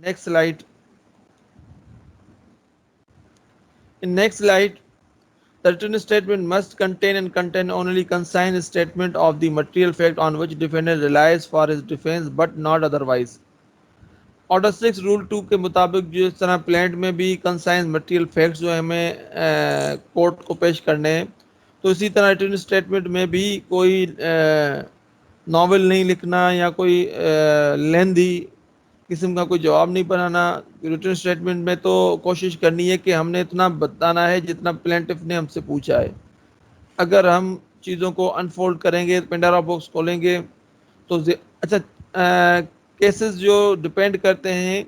Next slide. In next slide, the written statement must contain and contain only concise statement of the material fact on which defendant relies for his defense, but not otherwise. Order 6 rule 2 के मुताबिक जिस तरह plaint में भी conscience material facts जो है हमें court को पेश करने हैं, तो इसी तरह रिटन स्टेटमेंट में भी कोई नॉवल नहीं लिखना या कोई लेंदी किस्म का कोई जवाब नहीं बनाना। रिटन स्टेटमेंट में तो कोशिश करनी है कि हमने इतना बताना है जितना प्लेंटिफ ने हमसे पूछा है। अगर हम चीज़ों को अनफोल्ड करेंगे, पेंडोरा बॉक्स खोलेंगे, तो अच्छा केसेस जो डिपेंड करते हैं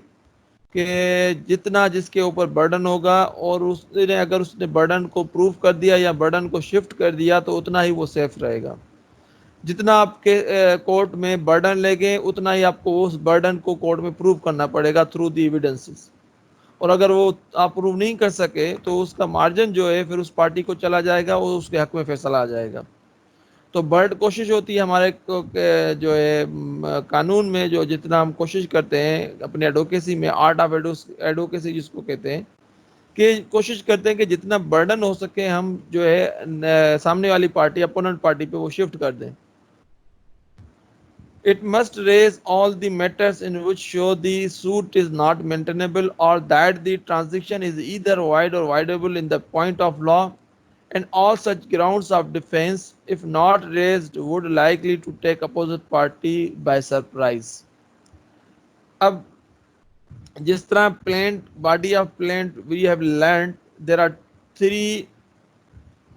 कि जितना जिसके ऊपर बर्डन होगा और उसने अगर उसने बर्डन को प्रूव कर दिया या बर्डन को शिफ्ट कर दिया तो उतना ही वो सेफ रहेगा। जितना आपके कोर्ट में बर्डन लेंगे उतना ही आपको उस बर्डन को कोर्ट में प्रूव करना पड़ेगा थ्रू दी एविडेंसेस। और अगर वो आप प्रूव नहीं कर सके तो उसका मार्जिन जो है फिर उस पार्टी को चला जाएगा, वो उसके हक में फैसला आ जाएगा। तो बर्ड कोशिश होती है हमारे जो है कानून में, जो जितना हम कोशिश करते हैं अपने एडवोकेसी में, आर्ट ऑफ एडवोकेसी जिसको कहते हैं, कि कोशिश करते हैं कि जितना बर्डन हो सके हम जो है सामने वाली पार्टी अपोनेंट पार्टी पे वो शिफ्ट कर दें। It must raise all the matters in which show the suit is not maintainable or that the transaction is either void or voidable in the point of law, and all such grounds of defense, if not raised, would likely to take opposite party by surprise. अब जिस तरह plant body of plant we have learn there are three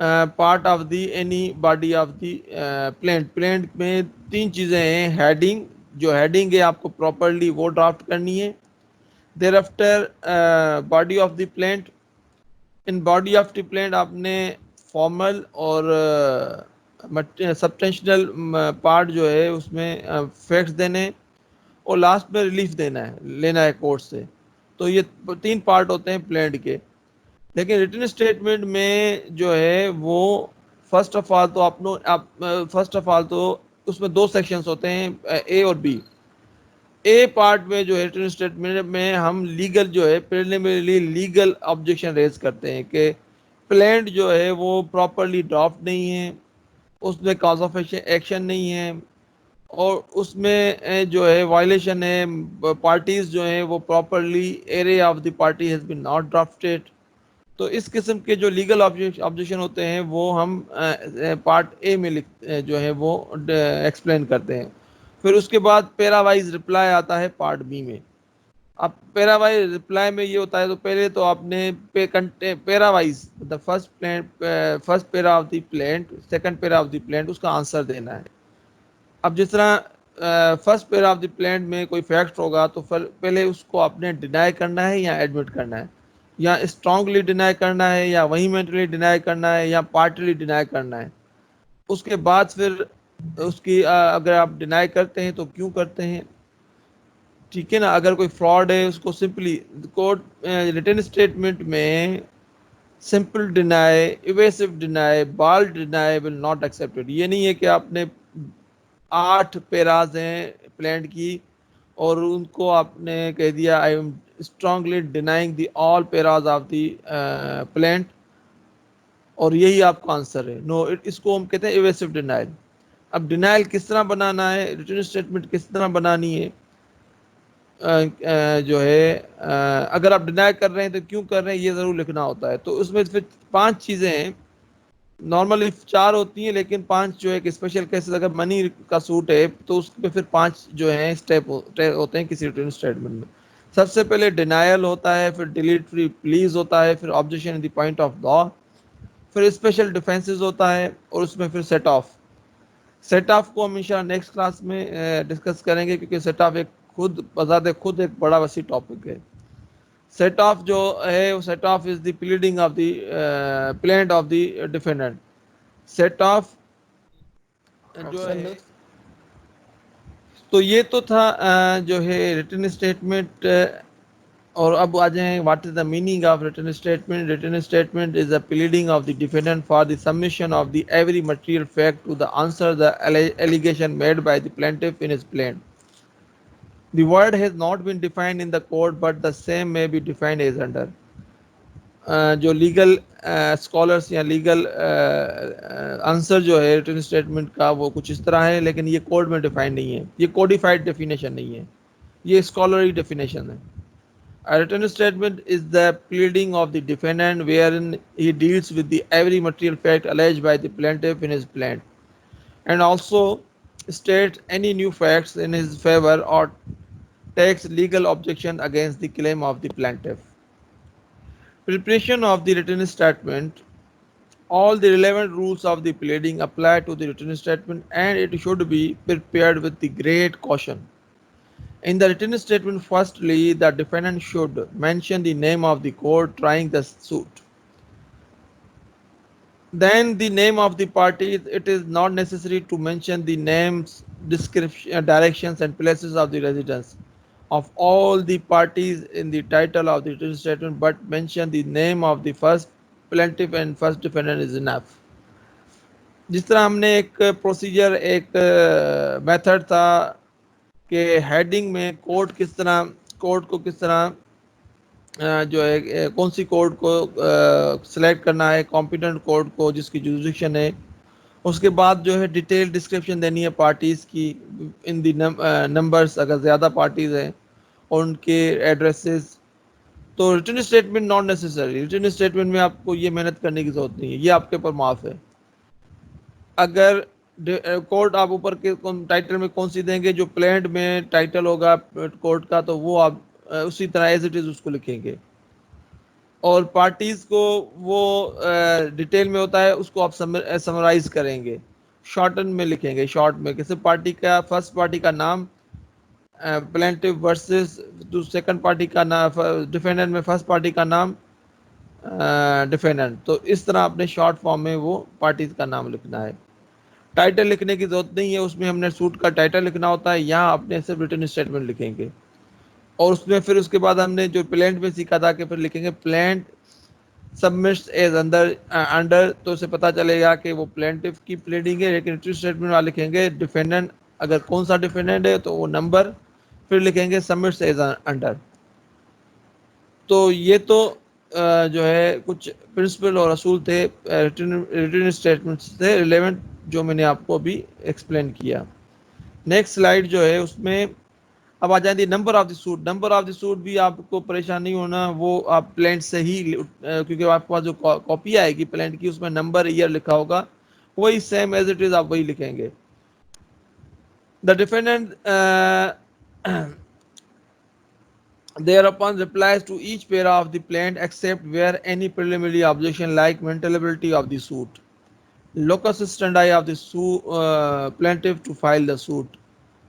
part of the any body of the plant. Plant में तीन चीज़ें हैं। Heading, जो heading है आपको प्रॉपरली वो ड्राफ्ट करनी है। There after body of the plaint. In body of the plaint आपने फॉर्मल और सब्सटेंशियल पार्ट जो है उसमें फैक्ट्स देने और लास्ट में रिलीफ देना है, लेना है कोर्ट से। तो ये तीन पार्ट होते हैं प्लेंट के। लेकिन रिटन स्टेटमेंट में जो है वो फर्स्ट ऑफ ऑल तो उसमें दो सेक्शंस होते हैं, ए और बी। ए पार्ट में जो है रिटन स्टेटमेंट में हम लीगल जो है प्रिलिमिनरी लीगल ऑब्जेक्शन रेज करते हैं कि प्लेंट जो है वो प्रॉपरली ड्राफ्ट नहीं है, उसमें कॉज ऑफ एक्शन नहीं है और उसमें जो है वायलेशन है। पार्टीज जो हैं वो properly area of the party has been not drafted. तो इस किस्म के जो लीगल ऑब्जेक्शन होते हैं वो हम पार्ट ए में लिख जो है वो एक्सप्लेन करते हैं। फिर उसके बाद पैरावाइज रिप्लाई आता है पार्ट बी में। अब पैरावाइज रिप्लाई में ये होता है, तो पहले तो आपने para-wise the first para of the plaint, second para of the plaint, उसका आंसर देना है। अब जिस तरह first para of the plaint में कोई फैक्ट होगा तो पहले उसको आपने डिनाई करना है या एडमिट करना है, या स्ट्रांगली डिनाई करना है या वेहीमेंटली डिनाई करना है या पार्टली डिनाई करना है। उसके बाद फिर उसकी अगर आप डिनाई करते हैं तो क्यों करते हैं, ठीक है ना। अगर कोई फ्रॉड है उसको सिंपली कोर्ट रिटन स्टेटमेंट में simple deny, evasive deny, bald deny will not accepted. ये नहीं है कि आपने 8 पैराज हैं प्लेंट की और उनको आपने कह दिया I am strongly denying the all paras of the plaint और यही आपका आंसर है। नो, इसको हम कहते हैं इवेसिव डिनाइल। अब डिनाइल किस तरह बनाना है, रिटन स्टेटमेंट किस तरह बनानी है, जो है अगर आप डिनाई कर रहे हैं तो क्यों कर रहे हैं ये ज़रूर लिखना होता है। तो उसमें फिर 5 चीज़ें हैं, नॉर्मली 4 होती हैं लेकिन 5 जो है स्पेशल केसेस अगर मनी का सूट है तो उसमें फिर 5 जो है स्टेप होते हैं किसी रिटन स्टेटमेंट में। सबसे पहले डिनायल होता है, फिर डिलीट फ्री प्लीज होता है, फिर objection in the point of law, फिर स्पेशल डिफेंसेस होता है और उसमें फिर सेट ऑफ। सेट ऑफ को हमेशा नेक्स्ट क्लास में डिस्कस करेंगे क्योंकि सेट ऑफ एक खुद एक बड़ा वसी टॉपिक है। सेट ऑफ जो है वो set of is the pleading of the plaint of the defendant. Set of जो है, तो ये तो था जो है रिटन स्टेटमेंट। और अब आ जाए what is the meaning of written statement. Written statement is the pleading of the defendant for the submission of the every material fact to the answer the allegation made by the plaintiff in his plaint. The word has not been defined in the code, but the same may be defined as under. जो legal scholars या legal answer जो है written statement का वो कुछ इस तरह है, लेकिन ये कोड में डिफाइन नहीं है, ये कोडिफाइड डेफिनेशन नहीं है, ये स्कॉलरी डेफिनेशन है. A written statement is the pleading of the defendant wherein he deals with the every material fact alleged by the plaintiff in his plaint, and also states any new facts in his favor or takes legal objection against the claim of the plaintiff. Preparation of the written statement. All the relevant rules of the pleading apply to the written statement, and it should be prepared with the great caution. In the written statement, firstly, the defendant should mention the name of the court trying the suit. Then the name of the parties. It is not necessary to mention the names, description, directions, and places of the residence of all the parties in the title of the written statement, but mention the name of the first plaintiff and first defendant is enough. जिस तरह हमने एक procedure, एक method था कि heading में court को किस तरह जो है कौन सी कोर्ट को सिलेक्ट करना है, कॉम्पिटेंट कोर्ट को जिसकी जुरिडिक्शन है. उसके बाद जो है डिटेल डिस्क्रिप्शन देनी है पार्टीज़ की इन दी नंबर्स, अगर ज़्यादा पार्टीज़ हैं, और उनके एड्रेसेस. तो written statement not necessary. Written statement में आपको ये मेहनत करने की ज़रूरत नहीं है, ये आपके ऊपर माफ़ है. अगर कोर्ट आप ऊपर के टाइटल में कौन सी देंगे, जो प्लेंट में टाइटल होगा कोर्ट का, तो वो आप उसी तरह एज इट इज़ उसको लिखेंगे. और पार्टीज को वो डिटेल में होता है, उसको आप समराइज करेंगे, शॉर्टन में लिखेंगे, शॉर्ट में. किसी पार्टी का फर्स्ट पार्टी का नाम प्लेंटिव वर्सेस सेकंड पार्टी का नाम, डिफेंडेंट में फर्स्ट पार्टी का नाम डिफेंडेंट. तो इस तरह अपने शॉर्ट फॉर्म में वो पार्टीज का नाम लिखना है. टाइटल लिखने की जरूरत नहीं है, उसमें हमने सूट का टाइटल लिखना होता है. यहाँ अपने सिर्फ रिटन स्टेटमेंट लिखेंगे, और उसमें फिर उसके बाद हमने जो प्लेंट में सीखा था कि फिर लिखेंगे प्लेंट सबमिट्स एज अंडर. तो उसे पता चलेगा कि वो प्लेंटिफ की प्लीडिंग है, लेकिन रिटन स्टेटमेंट में लिखेंगे डिफेंडेंट, अगर कौन सा डिफेंडेंट है तो वो नंबर, फिर लिखेंगे सबमिट्स एज अंडर. तो ये तो जो है कुछ प्रिंसिपल और असूल थे रिटन स्टेटमेंट से रिलेवेंट, जो मैंने आपको अभी एक्सप्लेन किया. नेक्स्ट स्लाइड जो है उसमें अब आ जाएंगे number of the suit. Number of the suit भी आपको परेशान नहीं होना, वो आप प्लेंट से ही, क्योंकि आपके पास जो कॉपी आएगी प्लेंट की उसमें नंबर ईयर लिखा होगा, वही सेम एज इट इज आप वही लिखेंगे. The defendant thereupon replies to each para of the plaint except where any preliminary objection like maintainability of the suit, locus standi of the plaintiff to file the suit.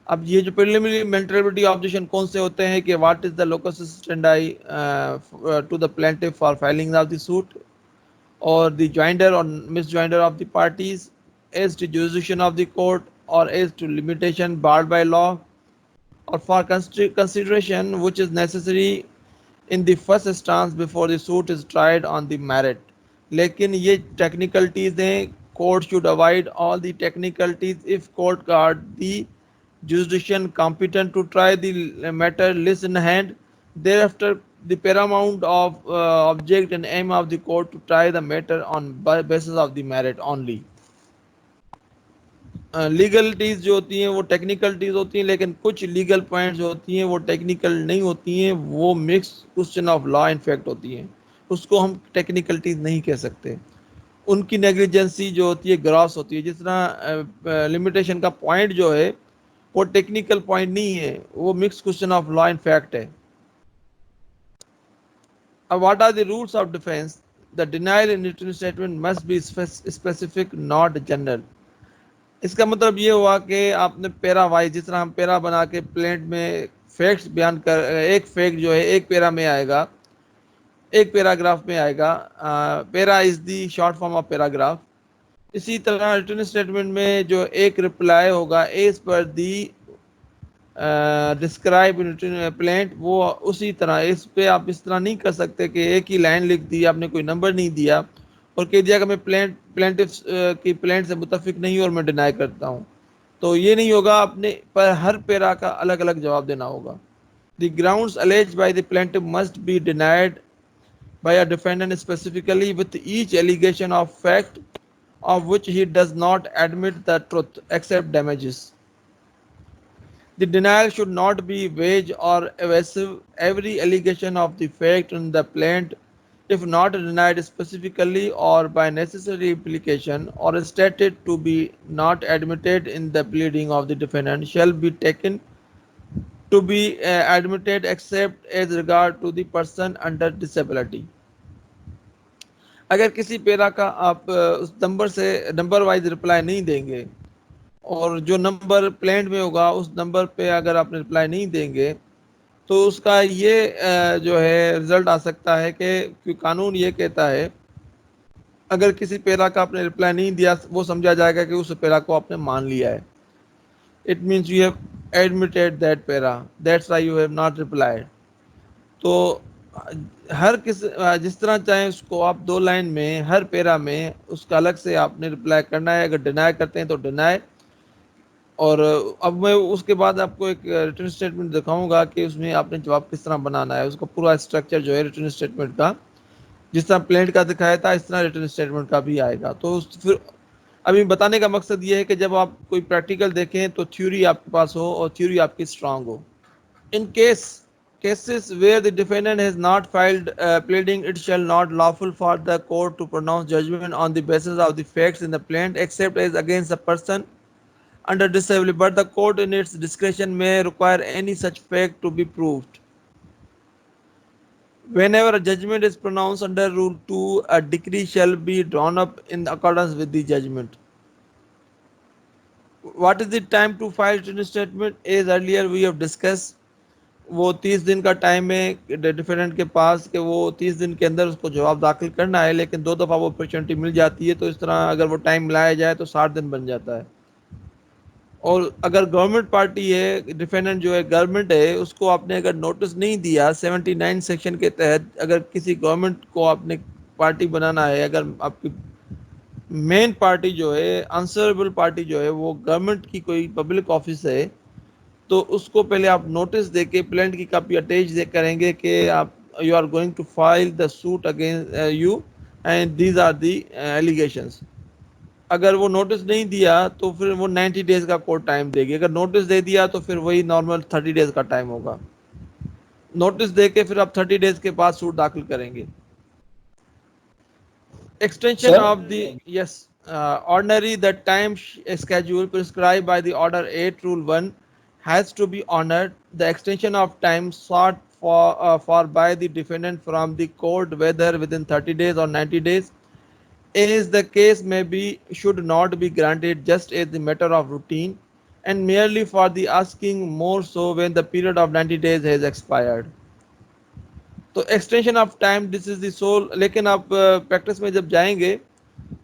अब ये जो preliminary maintainability objection कौन से होते हैं कि what is the locus standi to the plaintiff for filing of the suit, और the joinder और misjoinder of the parties, as to jurisdiction of the court, और as to limitation barred by law, और for consideration which is necessary in the first instance before the suit is tried on the merit. लेकिन ये technicalities हैं. Court should avoid all the technicalities if court guard the jurisdiction competent to try the matter lists in hand. Thereafter, the paramount of object and aim of the court to try the matter on basis of the merit only. Legalities जो होती हैं वो technicalities होती हैं, लेकिन कुछ legal points जो होती हैं वो टेक्निकल नहीं होती हैं, वो mix question of law in fact होती हैं, उसको हम टेक्निकलिटीज नहीं कह सकते. उनकी नेग्लिजेंसी जो होती है ग्रॉस होती है. जिस तरह लिमिटेशन का पॉइंट जो है वो टेक्निकल पॉइंट नहीं है, वो mix question of law and fact है. अब what are the rules of defence. The denial in written statement must be specific not general. इसका मतलब ये हुआ कि आपने पैरा वाइज, जिस तरह हम पैरा बना के प्लेंट में फैक्ट्स बयान कर, एक फैक्ट जो है एक पैरा में आएगा, एक पैराग्राफ में आएगा. Para is the short form of paragraph. इसी तरह रिटन स्टेटमेंट में जो एक रिप्लाई होगा as per the describe in written plaint, वो उसी तरह. इस पे आप इस तरह नहीं कर सकते कि एक ही लाइन लिख दी, आपने कोई नंबर नहीं दिया और कह दिया कि मैं प्लेंटिफ की प्लेंट से मुतफिक नहीं और मैं डिनाई करता हूँ. तो ये नहीं होगा, अपने पर हर पैरा का अलग अलग जवाब देना होगा। The grounds alleged by the plaintiff must be denied by a defendant specifically with each allegation of fact of which he does not admit the truth except damages. The denial should not be vague or evasive. Every allegation of the fact in the plaint, if not denied specifically or by necessary implication, or stated to be not admitted in the pleading of the defendant, shall be taken to be admitted except as regard to the person under disability. अगर किसी पेरा का आप उस number से number wise reply नहीं देंगे, और जो नंबर प्लेंट में होगा उस नंबर पे अगर आप रिप्लाई नहीं देंगे, तो उसका ये जो है रिजल्ट आ सकता है कि कानून ये कहता है, अगर किसी पेरा का आपने रिप्लाई नहीं दिया, वो समझा जाएगा कि उस पेरा को आपने मान लिया है। It means you have admitted that para, that's why you have not replied. तो हर जिस तरह चाहे उसको आप 2 लाइन में हर पेरा में उसका अलग से आपने रिप्लाई करना है। अगर डिनाई करते हैं तो डिनाई, और अब मैं उसके बाद आपको एक रिटर्न स्टेटमेंट दिखाऊंगा कि उसमें आपने जवाब किस तरह बनाना है। उसका पूरा स्ट्रक्चर जो है रिटर्न स्टेटमेंट का, जिस तरह प्लेंट का दिखाया था इस तरह रिटर्न स्टेटमेंट का भी आएगा। तो फिर अभी बताने का मकसद ये है कि जब आप कोई प्रैक्टिकल देखें तो थ्योरी आपके पास हो और थ्योरी आपकी स्ट्रांग हो। इन cases where the defendant has not filed pleading, it shall not lawful for the court to pronounce judgment on the basis of the facts in the plaint except as against the person under disability, but the court in its discretion may require any such fact to be proved. Whenever a judgment is pronounced under Rule 2, a decree shall be drawn up in accordance with the judgment. What is the time to file written statement? As earlier we have discussed, वो 30 दिन का time है defendant के पास कि वो 30 दिन के अंदर उसको जवाब दाखिल करना है, लेकिन 2 दफ़ा वो अपॉर्चुनिटी मिल जाती है, तो इस तरह अगर वो टाइम लाया जाए तो 60 दिन बन जाता है। और अगर गवर्नमेंट पार्टी है, डिफेंडेंट जो है गवर्नमेंट है, उसको आपने अगर नोटिस नहीं दिया 79 सेक्शन के तहत, अगर किसी गवर्नमेंट को आपने पार्टी बनाना है, अगर आपकी मेन पार्टी जो है आंसरेबल पार्टी जो है वो गवर्नमेंट की कोई पब्लिक ऑफिस है, तो उसको पहले आप नोटिस देके प्लेंट की कॉपी अटैच दे करेंगे कि आप you are going to file the suit against you and these are the allegations. अगर वो नोटिस नहीं दिया तो फिर वो 90 डेज का कोर्ट टाइम देगी। अगर नोटिस दे दिया तो फिर वही नॉर्मल 30 डेज का टाइम होगा। नोटिस दे के फिर आप 30 डेज के बाद सूट दाखिल करेंगे। Extension sir of the yes ordinary the time schedule prescribed by the order 8 rule 1 has to be honored. The extension of time sought for by the defendant from the court, whether within 30 days or 90 days as the case may be, should not be granted just as a matter of routine and merely for the asking, more so when the period of 90 days has expired. तो extension of time this is the sole. लेकिन आप practice में जब जाएंगे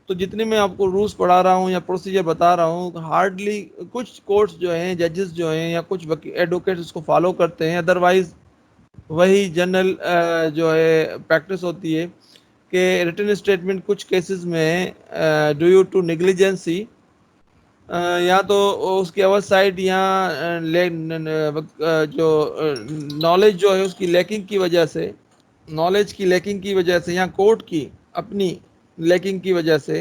तो जितनी मैं आपको रूल्स पढ़ा रहा हूँ या प्रोसीजर बता रहा हूँ, हार्डली कुछ कोर्ट्स जो हैं, जजेस जो हैं या कुछ एडवोकेट्स इसको फॉलो करते हैं। अदरवाइज वही जनरल जो है प्रैक्टिस होती है कि रिटन स्टेटमेंट कुछ केसेस में ड्यू टू नेग्लिजेंसी या तो उसकी अवर साइड या जो नॉलेज जो है उसकी लैकिंग की वजह से, नॉलेज की लैकिंग की वजह से या कोर्ट की अपनी लैकिंग की वजह से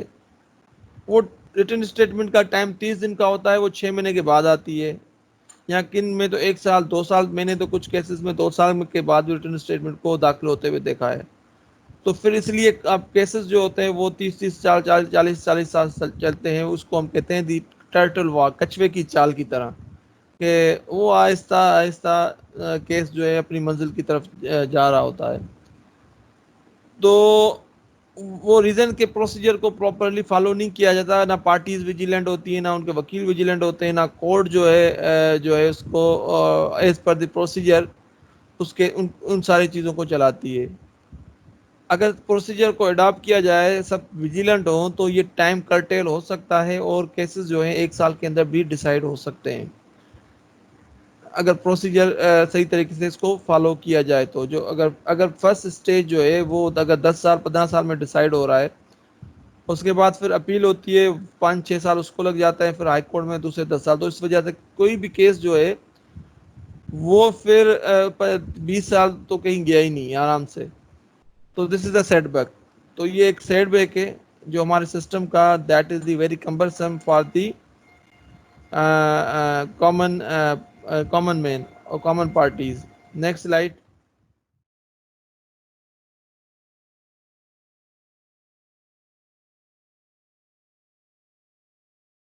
वो रिटन स्टेटमेंट का टाइम 30 दिन का होता है, वो 6 महीने के बाद आती है। या किन में तो 1 साल 2 साल, मैंने तो कुछ केसेस में 2 साल के बाद भी रिटन स्टेटमेंट को दाखिल होते हुए देखा है। तो फिर इसलिए अब केसेस जो होते हैं वो 30 साल 40 साल चलते हैं। उसको हम कहते हैं दी टर्टल वॉक, कछुए की चाल की तरह, कि वो आहिस्ता आहिस्ता केस जो है अपनी मंजिल की तरफ जा रहा होता है। तो वो रीजन के प्रोसीजर को प्रॉपरली फॉलो नहीं किया जाता, ना पार्टीज विजिलेंट होती है, ना उनके वकील विजिलेंट होते हैं, ना कोर्ट जो है उसको एज पर द प्रोसीजर उसके उन सारी चीज़ों को चलाती है। अगर प्रोसीजर को अडॉप्ट किया जाए, सब विजिलेंट हो, तो ये टाइम कर्टेल हो सकता है और केसेस जो हैं 1 साल के अंदर भी डिसाइड हो सकते हैं, अगर प्रोसीजर सही तरीके से इसको फॉलो किया जाए। तो जो अगर फर्स्ट स्टेज जो है वो अगर 10 साल 15 साल में डिसाइड हो रहा है उसके बाद फिर अपील होती है, 5-6 साल उसको लग जाता है, फिर हाई कोर्ट में दूसरे 10 साल। तो इस वजह से कोई भी केस जो है वो फिर 20 साल तो कहीं गया ही नहीं आराम से। तो दिस इज द सेटबैक। तो ये एक सेटबैक है जो हमारे सिस्टम का, that is the very cumbersome for the common man और कॉमन पार्टीज। Next slide.